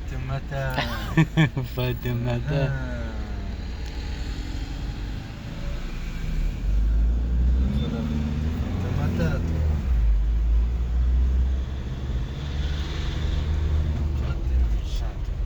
Fatoumata. Fatoumata. Fatoumata, toi. Toi, t'es méchant, toi.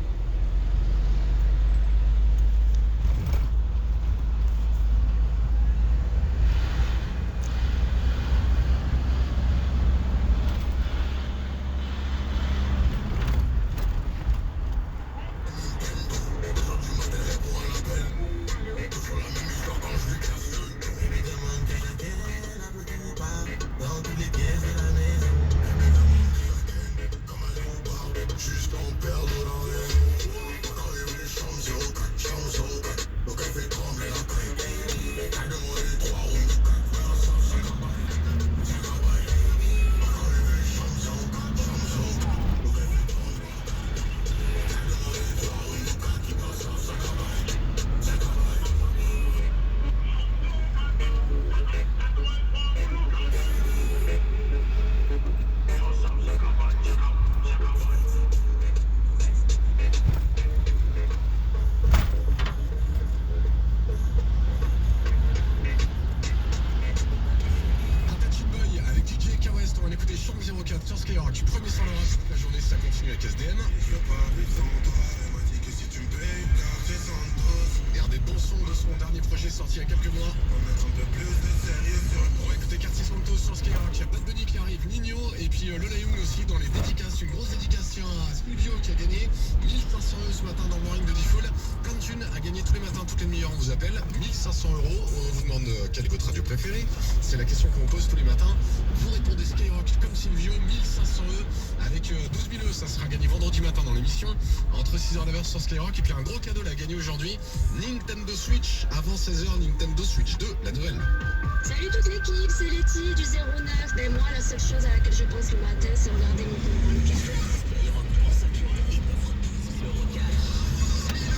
Sur Skyrock, premier sans l'Europe, toute la journée ça continue avec SDM. Je veux pas vivre sans toi, elle m'a dit que si tu me payes, car j'ai Santos. Et un des bons sons de son dernier projet sorti il y a quelques mois. On va mettre un peu plus de sérieux sur le. On va écouter Quartier Santos sur Skyrock, il y a Bad Bunny qui arrive, Nino, et puis Lola Young aussi dans les dédicaces, une grosse dédicace tiens, à Studio qui a gagné 1500 € ce matin dans le morning de Diffoul. Plein de thunes à gagner tous les matins, toutes les demi-heures on vous appelle, 1500 €, on vous demande quelle est votre radio préférée, c'est la question qu'on pose tous les matins. Vous répondez Skyrock comme Silvio, 1500 € avec 12 000 €, ça sera gagné vendredi matin dans l'émission, entre 6h et 9h sur Skyrock. Et puis un gros cadeau là à gagner aujourd'hui, Nintendo Switch, avant 16h, Nintendo Switch 2, la nouvelle. Salut toute l'équipe, c'est Letty du 09. Ben moi, la seule chose à laquelle je pense le matin, c'est regarder mon